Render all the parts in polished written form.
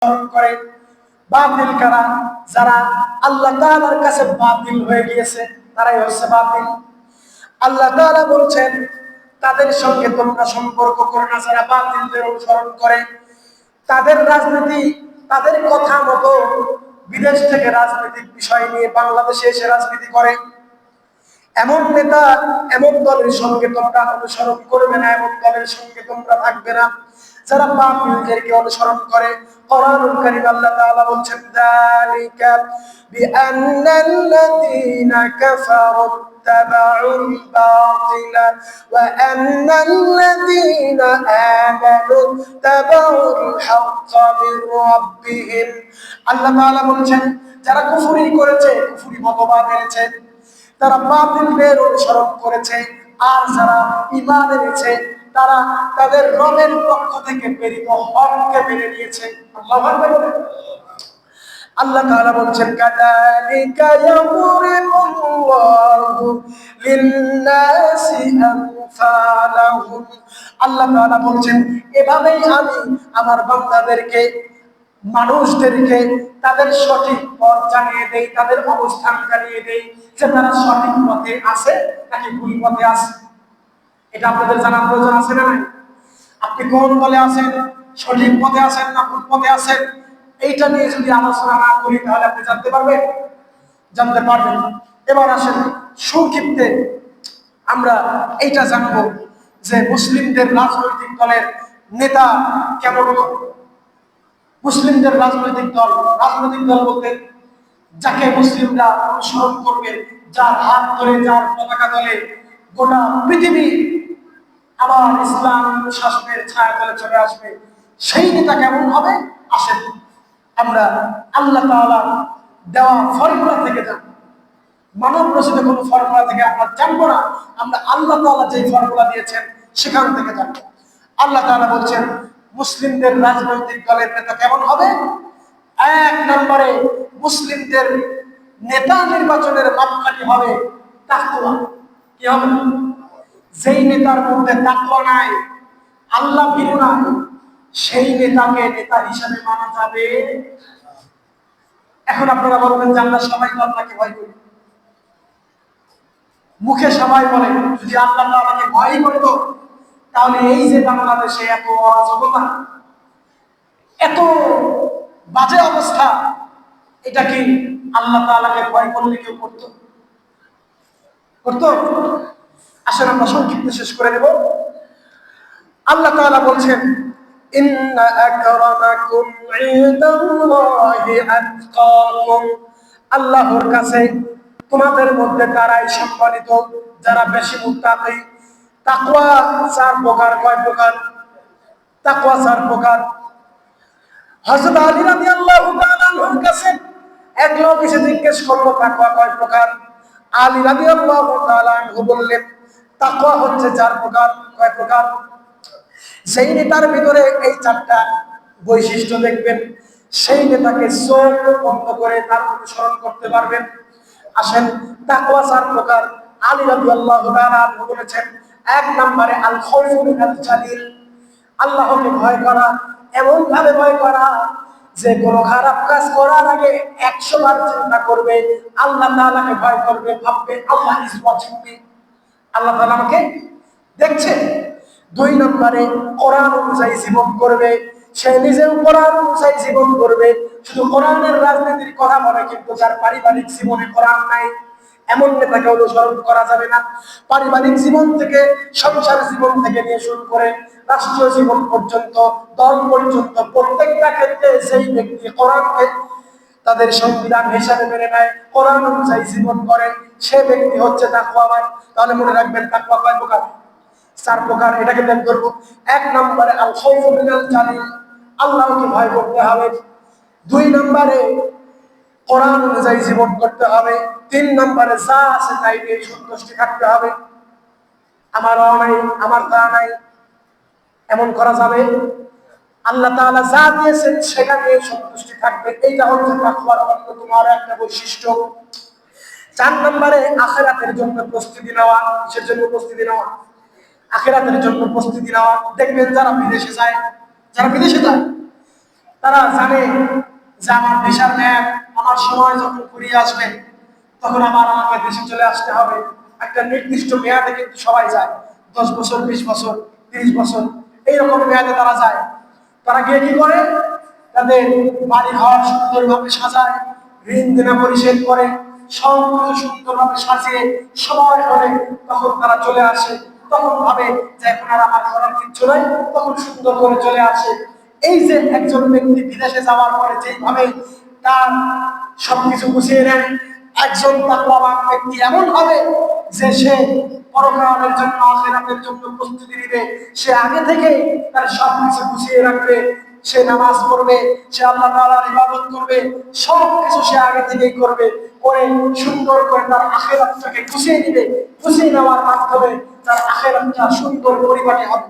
অনুসরণ করে। বাতিল কারা? যারা আল্লাহ তাআলার কাছে বাতিল হয়ে গিয়েছে, তারাই হচ্ছে বাতিল। আল্লাহ তাআলা বলছেন তাদের সঙ্গে তোমরা সম্পর্ক করো না যারা বাতিলদের অনুসরণ করে। তাদের রাজনীতি, তাদের কথা মতো বিদেশ থেকে রাজনৈতিক বিষয় নিয়ে বাংলাদেশে এসে রাজনীতি করে। এমন নেতা, এমন দলের সঙ্গে তোমরা অনুসরণ করবে না, এমন দলের সঙ্গে তোমরা থাকবে না যারা বাতিলদেরকে অনুসরণ করে। কোরআনুল কারীম আল্লাহ তাআলা বলছেন যালিকা বিআন্নাল্লাযীনা কাফারু ইত্তাবাউল বাতিলা ওয়া আন্নাল্লাযীনা আমানু ইত্তাবাউল হাক্কা মির রাব্বিহিম। আল্লাহ তাআলা বলছেন যারা কুফরি করেছে, কুফরি মতবাদ এনেছে, তারা বাতিলদের অনুসরণ করেছে, আর যারা ঈমান এনেছে তারা তাদের রবের পক্ষ থেকে প্রেরিত হককে মেনে নিয়েছে। আল্লাহু আকবার। আল্লাহ তাআলা বলছেন কাযালিকা ইয়াদরিবুল্লাহু লিন-নাসি আমসালাহুম। আল্লাহ তাআলা বলছেন এভাবেই আমি আমার বান্দাদেরকে, মানুষদেরকে তাদের সঠিক পথ জানিয়ে দেই, তাদের অবস্থান জানিয়ে দেই যে তারা সঠিক পথে আছে নাকি ভুল পথে আছে। এটা আপনাদের জানার প্রয়োজন আছে না নাই? আপনি কোন দলে আছেন, সঠিক পথে আছেন না ভুল পথে আছেন, এইটা নিয়ে যদি আলোচনা না করি তাহলে আপনি জানতে পারবেন? জানতে পারবেন না। এবার আসেন সংক্ষিপ্তে আমরা এইটা জানবো যে মুসলিমদের রাজনৈতিক দলের নেতা কেমন হবে। মুসলিমদের রাজনৈতিক দল বলতে যাকে মুসলিমরা অনুসরণ করবে, যার হাত ধরে, যার পতাকা তলে গোটা পৃথিবী আবার ইসলাম শাসনের ছায়া তলে চলে আসবে, সেই নেতা কেমন হবে আসেন আমরা আল্লাহ তাআলা দেওয়া ফর্মুলা থেকে জানব। মানব রচিত কোনো ফর্মুলা থেকে আমরা জানবো না, আমরা আল্লাহ তাআলা যে ফর্মুলা দিয়েছেন সেখান থেকে জানবো। আল্লাহ তাআলা বলছেন মুসলিমদের রাজনৈতিক দলের নেতা কেমন হবে। এক নম্বরে মুসলিমদের নেতা নির্বাচনের মাপকাঠি হবে তাকওয়া। কি হবে? যেই নেতার মধ্যে তাকওয়া নাই, আল্লাহ ভীরু নাই, সেই নেতাকে নেতা হিসাবে মানা যাবে। এখন আপনারা বলবেন যে আমরা সবাই তো আল্লাহকে ভয় করি। মুখে সবাই বলে, যদি আল্লাহ তাআলাকে ভয় করতো তাহলে এই যে বাংলাদেশে এত অরাজকতা, এত বাজে অবস্থা, এটা কি আল্লাহ তাআলাকে ভয় করলে কেউ করতো? আসলে আমরা সংক্ষিপ্ত শেষ করে দেব। আল্লাহ তাআলা বলছেন ইন্না আকরামাকুম ইনদাল্লাহি আতকাকুম। আল্লাহর কাছে তোমাদের মধ্যে কারাই সম্মানিত? যারা বেশি মুত্তাকি। তাকওয়া চার প্রকার। কয় প্রকার? তাকওয়া চার প্রকার। হযরত আলী রাদিয়াল্লাহু তাআলা আনহুর কাছে এক লোক এসে জিজ্ঞেস করলো তাকওয়া কয় প্রকার। আলী রাদিয়াল্লাহু তাআলা আনহু বললেন তাকওয়া হচ্ছে চার প্রকার। কয় প্রকার? সেই নেতার ভিতরে এই চারটা বৈশিষ্ট্য দেখবেন, সেই নেতাকে চোখ বন্ধ করে তার অনুসরণ করতে পারবেন। আসেন তাকওয়া চার প্রকার। আলী রাদিয়াল্লাহু তাআলা আনহু বলেছেন এক নম্বরে আল খাউফু মিনাল জালিল, আল্লাহকে ভয় করা, এমন ভাবে ভয় করা যে কোনো খারাপ কাজ করার আগে 100 বার চিন্তা করবে, আল্লাহ তাআলাকে ভয় করবে, ভাববে আল্লাহ ইজ ওয়াচিং মি, আল্লাহ তাআলা আমাকে দেখছে। দুই নম্বরে কোরআন অনুযায়ী জীবন করবে, সে নিজেও কোরআন অনুযায়ী জীবন করবে। শুধু কোরআনের রাজনীতির কথা বলে কিন্তু যার পারিবারিক জীবনে কোরআন নাই, এমন নেতাকে অনুসরণ করা যাবে না। পারিবারিক জীবন থেকে, সংসার জীবন থেকে নিয়ে শুরু করে রাষ্ট্রীয় জীবন পর্যন্ত, দল পর্যন্ত, প্রত্যেকটা ক্ষেত্রে সেই ব্যক্তি কোরআনকে তাদের সংবিধান হিসাবে মেনে নেয়, কোরআন অনুযায়ী জীবন করে, সে ব্যক্তি হচ্ছে তাকওয়াবান। তাহলে মনে রাখবেন তাকওয়া কয় প্রকার? চার প্রকার। এটাকে বের করব। এক নম্বরে আল খাউফু মিনাল জালিল, আল্লাহকে ভয় করতে হবে। দুই নম্বরে কোরআন অনুযায়ী জীবন করতে হবে। তিন নম্বরে যা আছে তাই নিয়ে সন্তুষ্টি থাকতে হবে। আমার নাই, আমার তা নাই, এমন করা যাবে? আল্লাহ তাআলা যা দিয়েছেন সেটা নিয়ে সন্তুষ্টি থাকবে। এইটা হচ্ছে তাকওয়ার অন্যতম একটা বৈশিষ্ট্য। চার নম্বরে আখিরাতের জন্য প্রস্তুতি নেওয়া। কিসের জন্য প্রস্তুতি নেওয়া? আখিরাতের জন্য প্রস্তুতি নেওয়া। দেখবেন যারা বিদেশে যায়, তারা জানে যে আমার দেশের ন্যায় আমার সময় যখন ফুরিয়ে আসবে তখন আমাকে দেশে চলে আসতে হবে। একটা নির্দিষ্ট মেয়াদে কিন্তু সবাই যায়, 10 বছর, 20 বছর, 30 বছর, এইরকম মেয়াদে তারা যায়। তারা গিয়ে কি করে, তাদের বাড়ি ঘর সুন্দরভাবে সাজায়, ঋণ দেনা পরিশোধ করে, সবকিছু সুন্দরভাবে সাজিয়ে সময় হলে তখন তারা চলে আসে। তখন ভাবে যে এখন আর আমার করার কিচ্ছু নাই, তখন সুন্দর করে চলে আসে। এই যে একজন ব্যক্তি বিদেশে যাওয়ার পরে যেভাবে তার সবকিছু গুছিয়ে নেয়, একজন তাকওয়াবান ব্যক্তি এমন হবে যে সে পরকালের জন্য, আখিরাতের জন্য প্রস্তুতি নিবে। সে আগে থেকে তার সবকিছু গুছিয়ে রাখবে, সে নামাজ পড়বে, সে আল্লাহ তাআলার ইবাদত করবে, সবকিছু সে আগে থেকেই করবে, করে সুন্দর করে তার আখিরাতটাকে গুছিয়ে নিবে। গুছিয়ে নেওয়ার মাধ্যমে তার আখিরাতটা সুন্দর পরিপাটি হবে।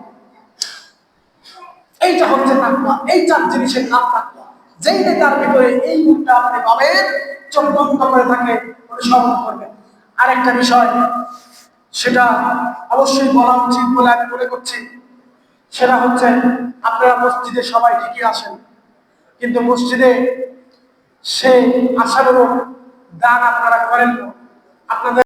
এইটা হচ্ছে তাকওয়া। এই 4 জিনিসের নাম তাকওয়া। যেই নেতার ভিতরে এই গুণটা আপনি পাবেন, চোখ বন্ধ করে থাকে অনুসরণ করবেন। আরেকটা বিষয়, সেটা অবশ্যই বলা উচিত বলে আমি মনে করছি, সেটা হচ্ছে আপনারা মসজিদে সবাই ঠিকই আসেন, কিন্তু মসজিদে সেই আসারও দান আপনারা করেন না। আপনাদের